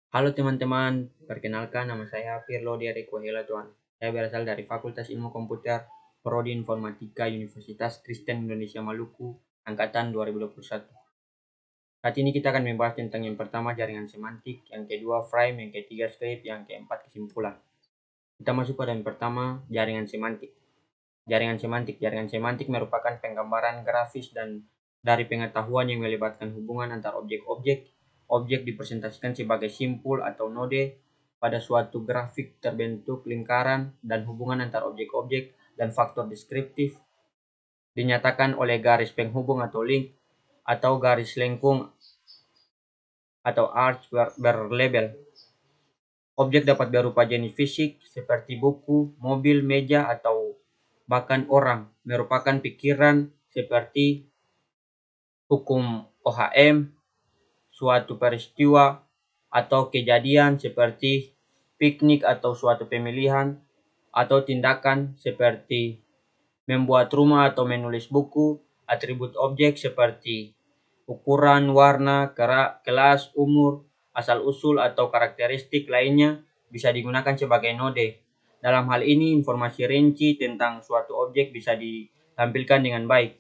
Halo teman-teman, perkenalkan nama saya Pirlo Diadeko Helatuan. Saya berasal dari Fakultas Ilmu Komputer, Prodi Informatika Universitas Kristen Indonesia Maluku, Angkatan 2021. Saat ini kita akan membahas tentang yang pertama jaringan semantik, yang kedua frame, yang ketiga script, yang keempat kesimpulan. Kita masuk pada yang pertama, jaringan semantik. Jaringan semantik merupakan penggambaran grafis dan dari pengetahuan yang melibatkan hubungan antar objek-objek. Objek dipresentasikan sebagai simpul atau node pada suatu grafik terbentuk lingkaran, dan hubungan antar objek-objek dan faktor deskriptif dinyatakan oleh garis penghubung atau link atau garis lengkung atau arch berlabel. Objek dapat berupa jenis fisik seperti buku, mobil, meja, atau bahkan orang, merupakan pikiran seperti hukum OHM, suatu peristiwa atau kejadian seperti piknik atau suatu pemilihan, atau tindakan seperti membuat rumah atau menulis buku. Atribut objek seperti ukuran, warna, kelas, umur, asal-usul, atau karakteristik lainnya bisa digunakan sebagai node. Dalam hal ini, informasi rinci tentang suatu objek bisa ditampilkan dengan baik.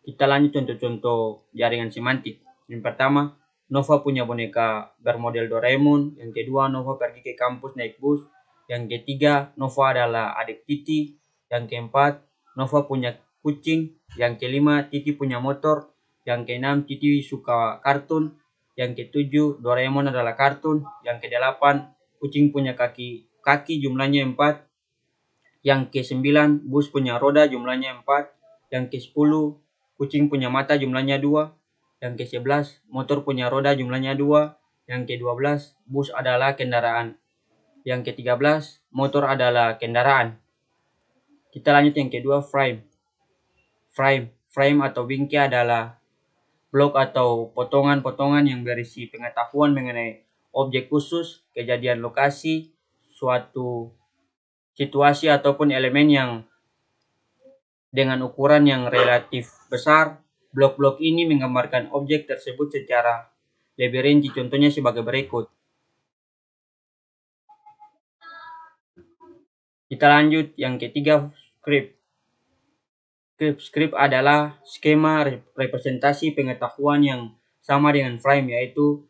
Kita lanjut contoh-contoh jaringan semantik. Yang pertama, Nova punya boneka bermodel Doraemon. Yang kedua, Nova pergi ke kampus naik bus. Yang ketiga, Nova adalah adik Titi. Yang keempat, Nova punya kucing. Yang kelima, Titi punya motor. Yang keenam, Titi suka kartun. Yang ketujuh, Doraemon adalah kartun. Yang kedelapan, kucing punya kaki jumlahnya 4. Yang ke-9, bus punya roda jumlahnya 4. Yang ke-10, kucing punya mata jumlahnya 2. Yang ke-11, motor punya roda jumlahnya 2. Yang ke-12, bus adalah kendaraan. Yang ke-13, motor adalah kendaraan. Kita lanjut yang kedua, frame. Frame atau bingkai adalah blok atau potongan-potongan yang berisi pengetahuan mengenai objek khusus, kejadian lokasi, suatu situasi ataupun elemen yang dengan ukuran yang relatif besar. Blok-blok ini menggambarkan objek tersebut secara lebih rinci. Contohnya sebagai berikut. Kita lanjut yang ketiga, script. Script adalah skema representasi pengetahuan yang sama dengan frame, yaitu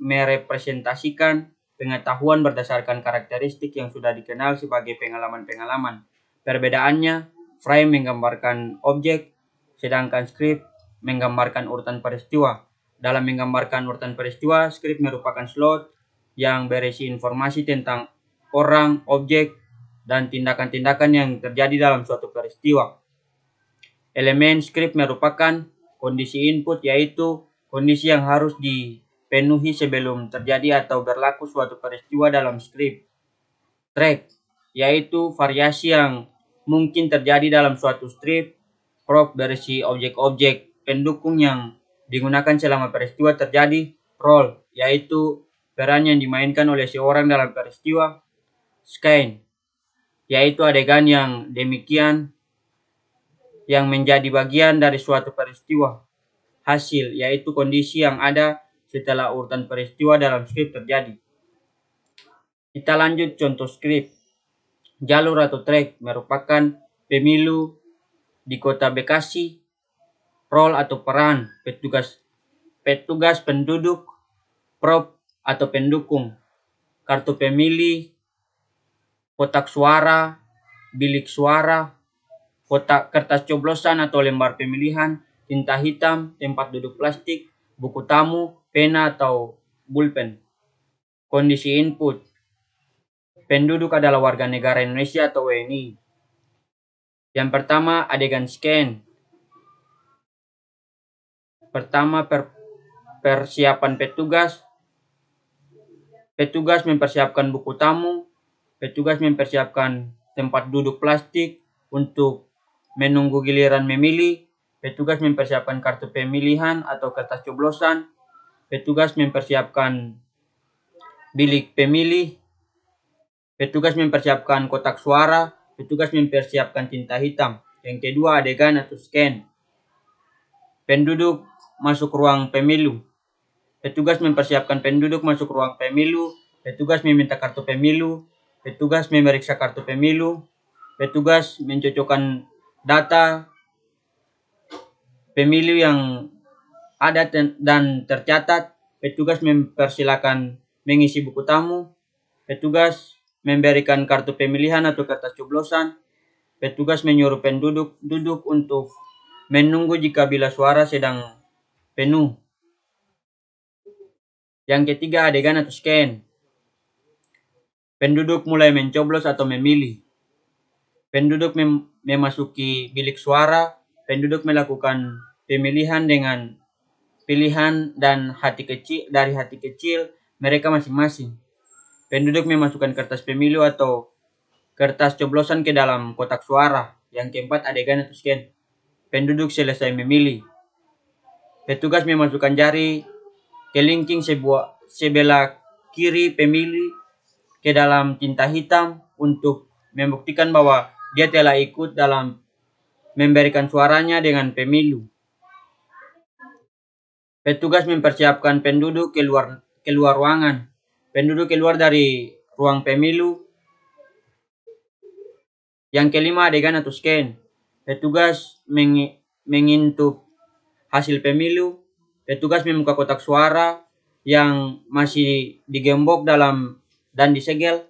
merepresentasikan pengetahuan berdasarkan karakteristik yang sudah dikenal sebagai pengalaman-pengalaman. Perbedaannya, frame menggambarkan objek, sedangkan script menggambarkan urutan peristiwa. Dalam menggambarkan urutan peristiwa, script merupakan slot yang berisi informasi tentang orang, objek, dan tindakan-tindakan yang terjadi dalam suatu peristiwa. Elemen script merupakan kondisi input, yaitu kondisi yang harus dipenuhi sebelum terjadi atau berlaku suatu peristiwa dalam script. Track, yaitu variasi yang mungkin terjadi dalam suatu script. Prop berisi objek-objek pendukung yang digunakan selama peristiwa terjadi. Role, yaitu peran yang dimainkan oleh seorang dalam peristiwa. Scene, yaitu adegan yang demikian yang menjadi bagian dari suatu peristiwa. Hasil, yaitu kondisi yang ada setelah urutan peristiwa dalam skrip terjadi. Kita lanjut contoh skrip. Jalur atau track merupakan pemilu di kota Bekasi. Role atau peran, petugas penduduk. Prop atau pendukung, kartu pemilih, kotak suara, bilik suara, kotak kertas coblosan atau lembar pemilihan, tinta hitam, tempat duduk plastik, buku tamu, pena atau pulpen. Kondisi input, penduduk adalah warga negara Indonesia atau WNI. Yang pertama, adegan scan. Pertama, persiapan petugas. Petugas mempersiapkan buku tamu. Petugas mempersiapkan tempat duduk plastik untuk menunggu giliran memilih. Petugas mempersiapkan kartu pemilihan atau kertas coblosan. Petugas mempersiapkan bilik pemilih. Petugas mempersiapkan kotak suara. Petugas mempersiapkan tinta hitam. Yang kedua, adegan atau scan. Penduduk masuk ruang pemilu. petugas mempersiapkan penduduk masuk ruang pemilu, petugas meminta kartu pemilu, petugas memeriksa kartu pemilu, petugas mencocokkan data pemilu yang ada dan tercatat, petugas mempersilakan mengisi buku tamu, petugas memberikan kartu pemilihan atau kertas coblosan, petugas menyuruh penduduk duduk untuk menunggu jika bilah suara sedang penuh. Yang ketiga, adegan atau scan. Penduduk mulai mencoblos atau memilih. Penduduk memasuki bilik suara, penduduk melakukan pemilihan dengan pilihan dan dari hati kecil mereka masing-masing. Penduduk memasukkan kertas pemilu atau kertas coblosan ke dalam kotak suara. Yang keempat, adegan atau scan. Penduduk selesai memilih. Petugas memasukkan jari kelingking sebelah kiri pemilih ke dalam tinta hitam untuk membuktikan bahwa dia telah ikut dalam memberikan suaranya dengan pemilu. Petugas mempersiapkan penduduk keluar ruangan. Penduduk keluar dari ruang pemilu. Yang kelima, adegan atau scan. Petugas mengintip hasil pemilu. Petugas membuka kotak suara yang masih digembok dan disegel.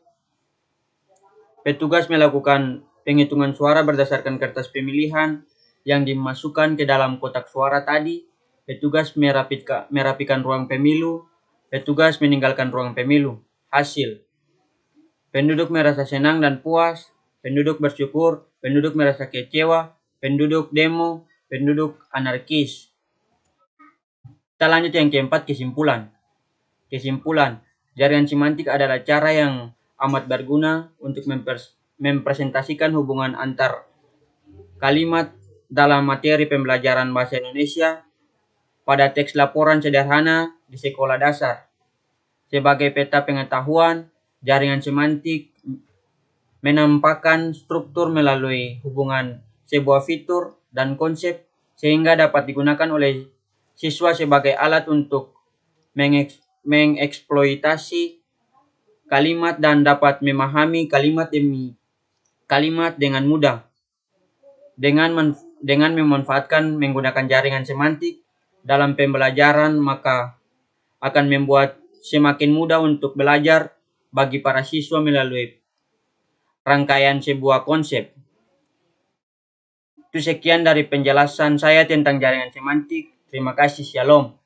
Petugas melakukan penghitungan suara berdasarkan kertas pemilihan yang dimasukkan ke dalam kotak suara tadi. Petugas merapikan ruang pemilu. Petugas meninggalkan ruang pemilu. Hasil. Penduduk merasa senang dan puas. Penduduk bersyukur. Penduduk merasa kecewa. Penduduk demo. Penduduk anarkis. Kita lanjut yang keempat, kesimpulan. Kesimpulan. Jaringan semantik adalah cara yang amat berguna untuk mempresentasikan hubungan antar kalimat dalam materi pembelajaran bahasa Indonesia pada teks laporan sederhana di sekolah dasar. Sebagai peta pengetahuan, jaringan semantik menampakkan struktur melalui hubungan sebuah fitur dan konsep sehingga dapat digunakan oleh siswa sebagai alat untuk mengeksploitasi kalimat dan dapat memahami kalimat demi kalimat dengan mudah. Dengan memanfaatkan menggunakan jaringan semantik dalam pembelajaran, maka akan membuat semakin mudah untuk belajar bagi para siswa melalui rangkaian sebuah konsep. Itu sekian dari penjelasan saya tentang jaringan semantik. Terima kasih, shalom.